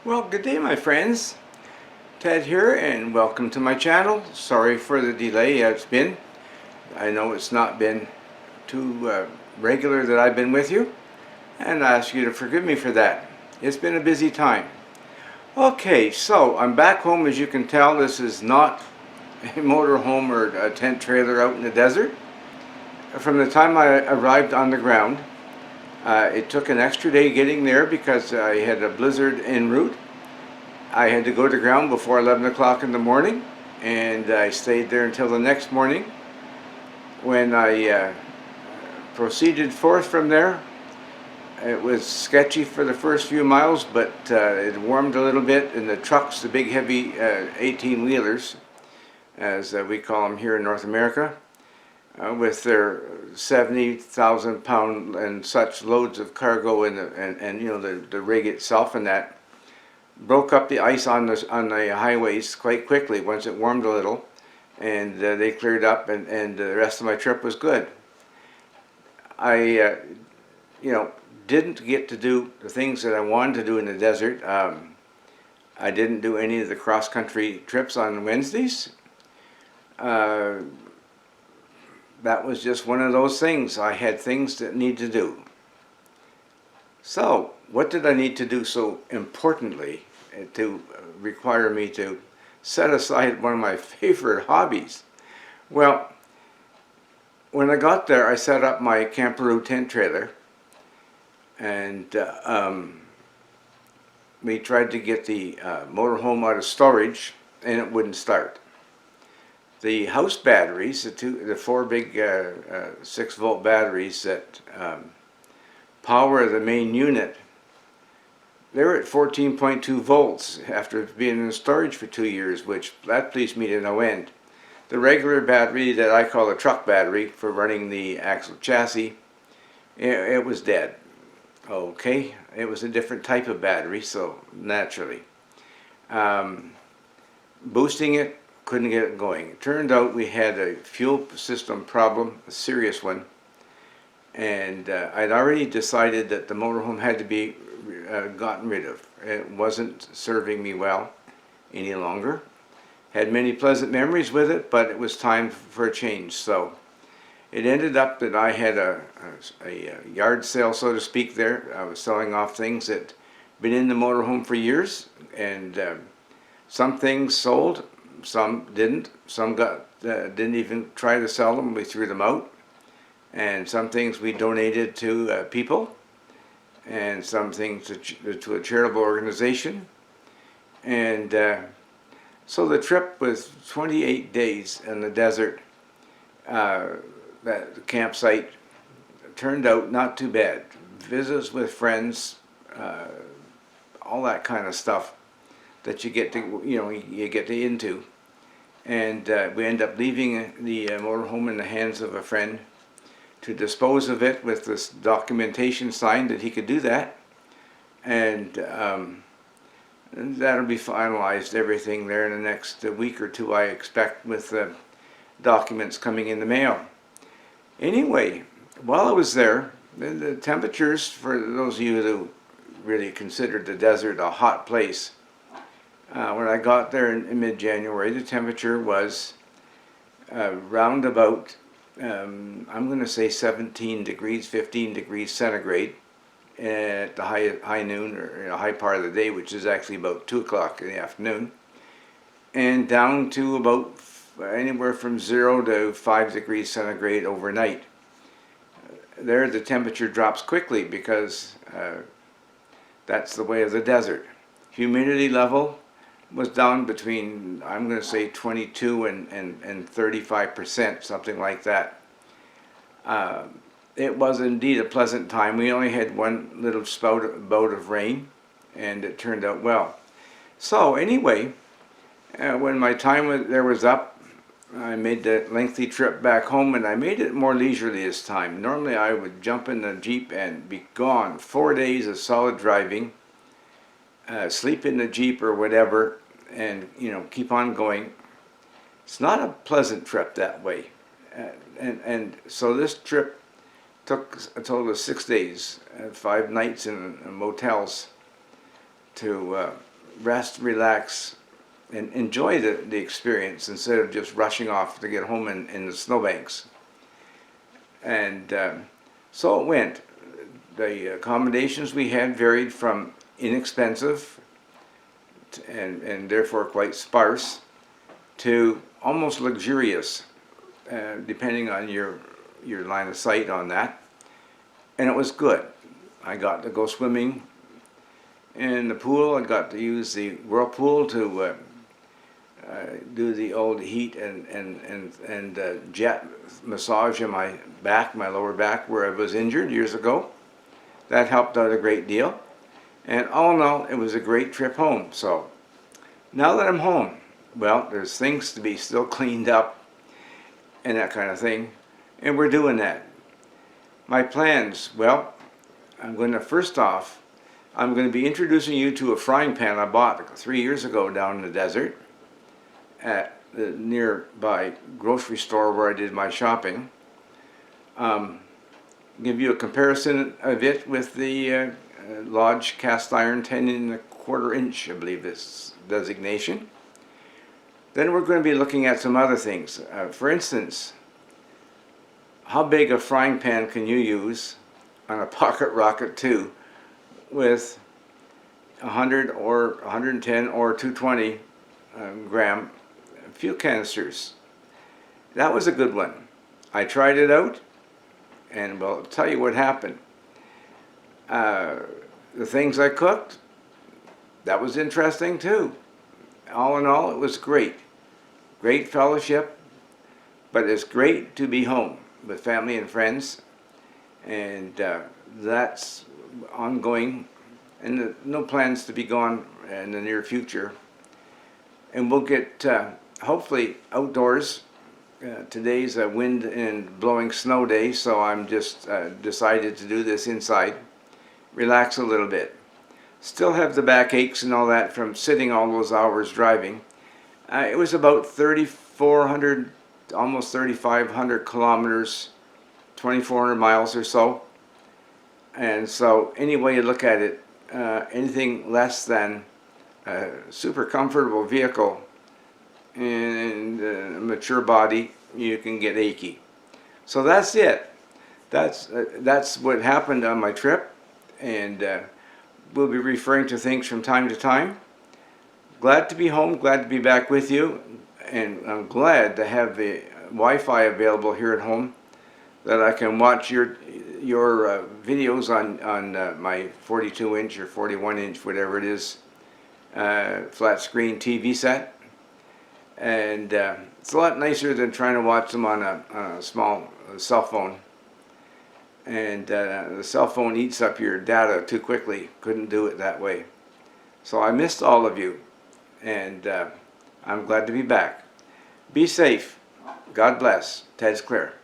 Well, good day my friends. Ted here and welcome to my channel. Sorry for the delay it's been. I know it's not been too regular that I've been with you, and I ask you to forgive me for that. It's been a busy time. Okay, so I'm back home. As you can tell, this is not a motorhome or a tent trailer out in the desert. From the time I arrived on the ground, it took an extra day getting there because I had a blizzard en route. I had to go to ground before 11 o'clock in the morning, and I stayed there until the next morning when I proceeded forth from there. It was sketchy for the first few miles, but it warmed a little bit, and the trucks, the big heavy 18-wheelers, as we call them here in North America, with their 70,000 pound and such loads of cargo and you know the rig itself and that, broke up the ice on the highways quite quickly once it warmed a little, and they cleared up, and the rest of my trip was good. I didn't get to do the things that I wanted to do in the desert. I didn't do any of the cross-country trips on Wednesdays. That was just one of those things. I had things that need to do. So, what did I need to do so importantly to require me to set aside one of my favorite hobbies? Well, when I got there, I set up my Camperoo tent trailer, and we tried to get the motorhome out of storage, and it wouldn't start. The house batteries, the four big 6-volt batteries that power the main unit, they're at 14.2 volts after being in storage for 2 years, which that pleased me to no end. The regular battery that I call a truck battery for running the axle chassis, it was dead. Okay, it was a different type of battery, so naturally. Boosting it, couldn't get it going. It turned out we had a fuel system problem, a serious one, and I'd already decided that the motorhome had to be gotten rid of. It wasn't serving me well any longer. Had many pleasant memories with it, but it was time for a change. So it ended up that I had a yard sale, so to speak, there. I was selling off things that had been in the motorhome for years, and some things sold, some didn't. Some didn't even try to sell them. We threw them out. And some things we donated to people, and some things to a charitable organization. And so the trip was 28 days in the desert. That campsite turned out not too bad. Visits with friends, all that kind of stuff that you get to, you get to into. And we end up leaving the motorhome in the hands of a friend to dispose of it with this documentation signed that he could do that, and that'll be finalized, everything there in the next week or two, I expect, with documents coming in the mail. Anyway, while I was there, the temperatures, for those of you who really considered the desert a hot place, when I got there in mid-January, the temperature was round about I'm going to say 17 degrees, 15 degrees centigrade at the high noon, or high part of the day, which is actually about 2 o'clock in the afternoon, and down to about anywhere from 0 to 5 degrees centigrade overnight. There the temperature drops quickly because that's the way of the desert. Humidity level was down between, I'm going to say, 22 and 35%, something like that. It was indeed a pleasant time. We only had one little bout of rain, and it turned out well. So anyway, when my time there was up, I made the lengthy trip back home, and I made it more leisurely this time. Normally I would jump in the Jeep and be gone. 4 days of solid driving, sleep in the Jeep or whatever, and keep on going. It's not a pleasant trip that way, and so this trip took a total of 6 days, 5 nights in motels to rest, relax, and enjoy the experience instead of just rushing off to get home in the snowbanks. And so it went. The accommodations we had varied from inexpensive and therefore quite sparse to almost luxurious, depending on your line of sight on that. And it was good. I got to go swimming in the pool. I got to use the whirlpool to do the old heat and jet massage in my back, my lower back, where I was injured years ago. That helped out a great deal. And all in all, it was a great trip home. So now that I'm home, well, there's things to be still cleaned up and that kind of thing. And we're doing that. My plans, well, I'm going to be introducing you to a frying pan I bought 3 years ago down in the desert at the nearby grocery store where I did my shopping. Give you a comparison of it with the Lodge cast iron 10¼ inch, I believe this designation. Then we're going to be looking at some other things. For instance, how big a frying pan can you use on a Pocket Rocket 2 with 100 or 110 or 220 gram fuel canisters? That was a good one. I tried it out, and well, I'll tell you what happened. The things I cooked, that was interesting too. All in all, it was great. Great fellowship, but it's great to be home with family and friends, and that's ongoing, and no plans to be gone in the near future. And we'll get hopefully outdoors. Today's a wind and blowing snow day, so I'm just decided to do this inside, relax a little bit. Still have the back aches and all that from sitting all those hours driving. It was about 3,400, almost 3,500 kilometers, 2,400 miles or so. And so any way you look at it, anything less than a super comfortable vehicle and a mature body, you can get achy. So that's it. That's what happened on my trip, and we'll be referring to things from time to time. Glad to be home, glad to be back with you, and I'm glad to have the Wi-Fi available here at home that I can watch your videos on my 42-inch or 41-inch, whatever it is, flat screen TV set. And it's a lot nicer than trying to watch them on a small cell phone. And the cell phone eats up your data too quickly. Couldn't do it that way. So I missed all of you, and I'm glad to be back. Be safe. God bless. Ted's Clear.